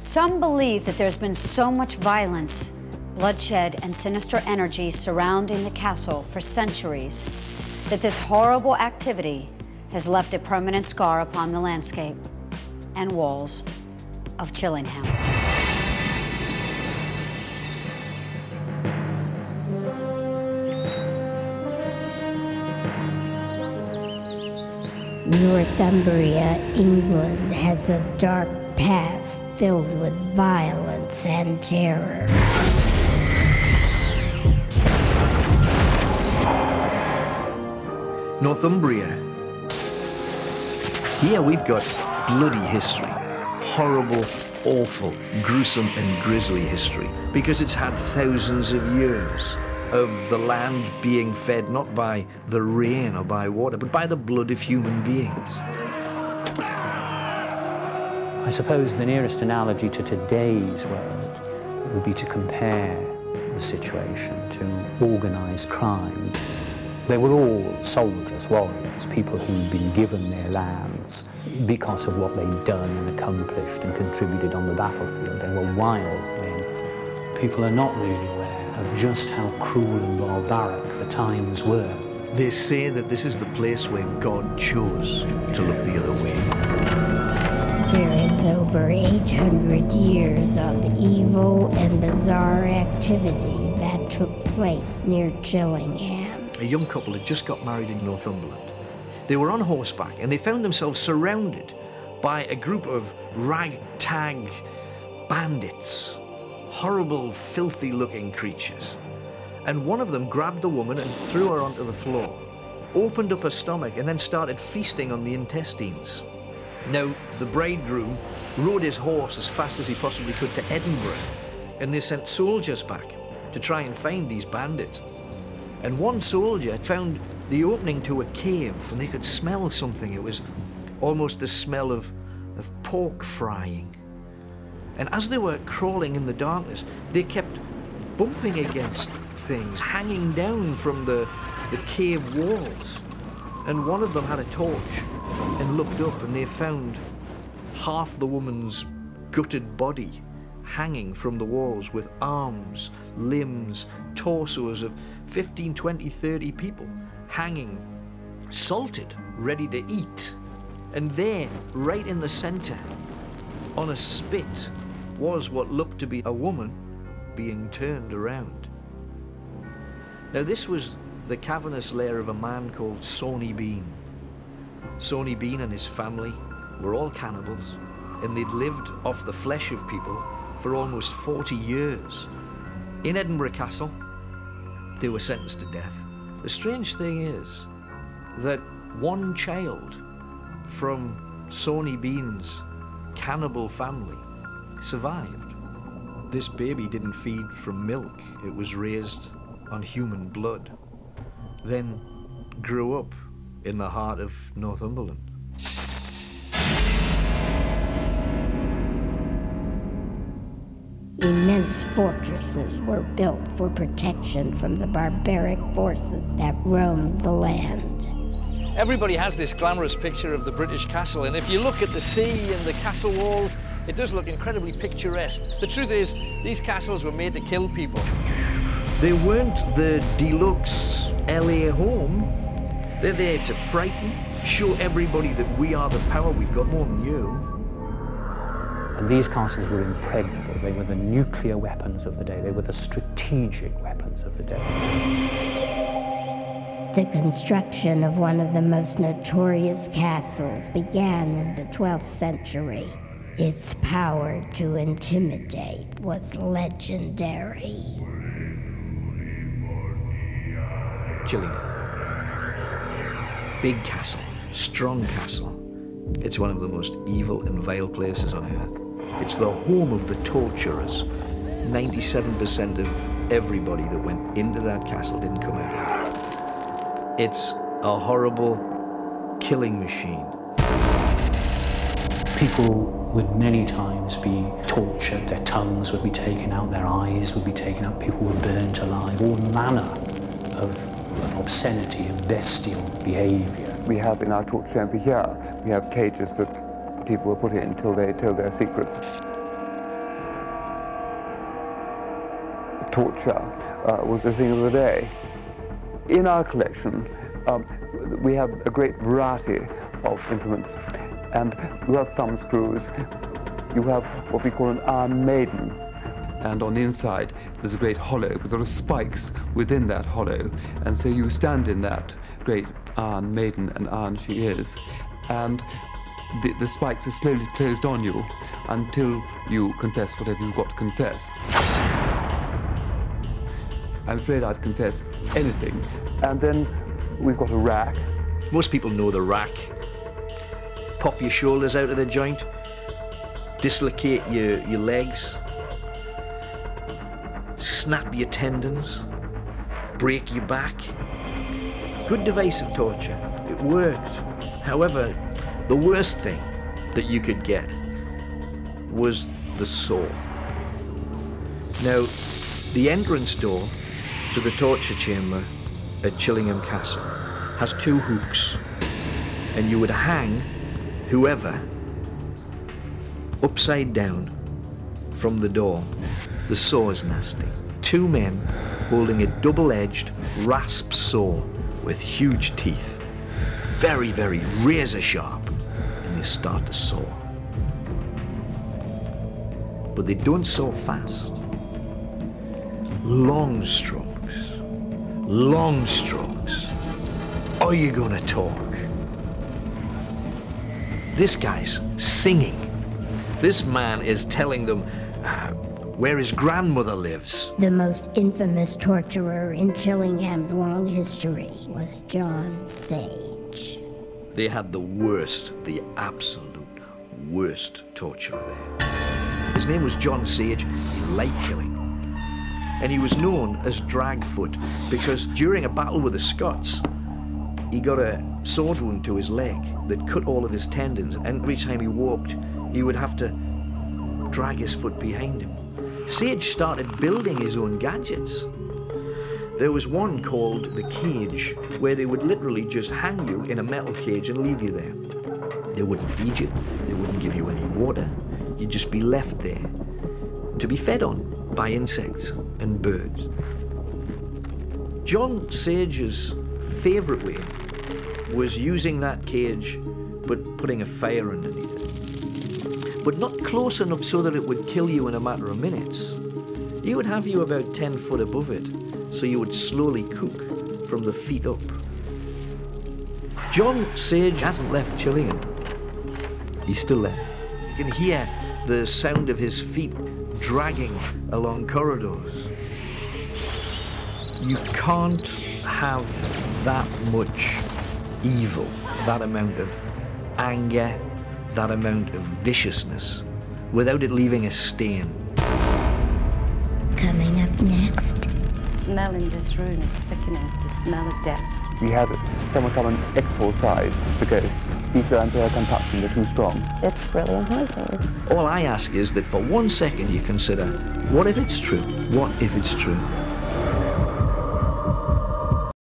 Some believe that there's been so much violence, bloodshed, and sinister energy surrounding the castle for centuries that this horrible activity has left a permanent scar upon the landscape and walls of Chillingham. Northumbria, England, has a dark past filled with violence and terror. Northumbria. Here we've got bloody history. Horrible, awful, gruesome and grisly history. Because it's had thousands of years of the land being fed not by the rain or by water, but by the blood of human beings. I suppose the nearest analogy to today's world would be to compare the situation to organised crime. They were all soldiers, warriors, people who'd been given their lands because of what they'd done and accomplished and contributed on the battlefield. They were wild men. People are not really aware of just how cruel and barbaric the times were. They say that this is the place where God chose to look the other way. There is over 800 years of evil and bizarre activity that took place near Chillingham. A young couple had just got married in Northumberland. They were on horseback and they found themselves surrounded by a group of ragtag bandits, horrible, filthy-looking creatures. And one of them grabbed the woman and threw her onto the floor, opened up her stomach and then started feasting on the intestines. Now, the bridegroom rode his horse as fast as he possibly could to Edinburgh, and they sent soldiers back to try and find these bandits. And one soldier found the opening to a cave, and they could smell something. It was almost the smell of pork frying. And as they were crawling in the darkness, they kept bumping against things, hanging down from the cave walls. And one of them had a torch and looked up, and they found half the woman's gutted body hanging from the walls with arms, limbs, torsos of 15, 20, 30 people hanging, salted, ready to eat. And there, right in the center, on a spit, was what looked to be a woman being turned around. Now this was the cavernous lair of a man called Sawney Bean. Sawney Bean and his family were all cannibals, and they'd lived off the flesh of people for almost 40 years. In Edinburgh Castle, they were sentenced to death. The strange thing is that one child from Sawney Bean's cannibal family survived. This baby didn't feed from milk. It was raised on human blood, then grew up in the heart of Northumberland. Immense fortresses were built for protection from the barbaric forces that roamed the land. Everybody has this glamorous picture of the British castle, and if you look at the sea and the castle walls, it does look incredibly picturesque. The truth is, these castles were made to kill people. They weren't the deluxe LA home. They're there to frighten, show everybody that we are the power, we've got more than you. And these castles were impregnable. They were the nuclear weapons of the day. They were the strategic weapons of the day. The construction of one of the most notorious castles began in the 12th century. Its power to intimidate was legendary. Chillingham. Big castle, strong castle. It's one of the most evil and vile places on earth. It's the home of the torturers. 97% of everybody that went into that castle didn't come out. It's a horrible killing machine. People would many times be tortured, their tongues would be taken out, their eyes would be taken out, people were burnt alive, all manner of obscenity and bestial behavior. We have in our torture chamber here, we have cages that people were put in until they told their secrets. torture was the thing of the day. In our collection, we have a great variety of implements, and you have thumb screws, you have what we call an iron maiden, and on the inside there's a great hollow with a lot of spikes within that hollow, and so you stand in that great iron maiden, and iron she is, and the spikes are slowly closed on you until you confess whatever you've got to confess. I'm afraid I'd confess anything. And then we've got a rack. Most people know the rack. Pop your shoulders out of the joint, dislocate your legs, snap your tendons, break your back. Good device of torture. It worked. However, the worst thing that you could get was the saw. Now, the entrance door to the torture chamber at Chillingham Castle has 2 hooks, and you would hang whoever upside down from the door. The saw is nasty. 2 men holding a double-edged rasp saw with huge teeth, very, very razor sharp, and they start to saw. But they don't saw fast. Long strokes, long strokes. Are you gonna talk? This guy's singing. This man is telling them where his grandmother lives. The most infamous torturer in Chillingham's long history was John Sage. They had the worst, the absolute worst torturer there. His name was John Sage. He liked killing. And he was known as Dragfoot because during a battle with the Scots, he got a sword wound to his leg that cut all of his tendons, and every time he walked, he would have to drag his foot behind him. Sage started building his own gadgets. There was one called the cage, where they would literally just hang you in a metal cage and leave you there. They wouldn't feed you, they wouldn't give you any water, you'd just be left there to be fed on by insects and birds. John Sage's favourite way was using that cage but putting a fire underneath it. But not close enough so that it would kill you in a matter of minutes. He would have you about 10 foot above it, so you would slowly cook from the feet up. John Sage hasn't left Chillingham. He's still there. You can hear the sound of his feet dragging along corridors. You can't have that much evil, that amount of anger, that amount of viciousness, without it leaving a stain. Coming up next. The smell in this room is sickening, the smell of death. We had someone come and exorcise the ghosts. He said, I can't touch them, they're too strong. It's really haunting. All I ask is that for 1 second you consider, what if it's true? What if it's true?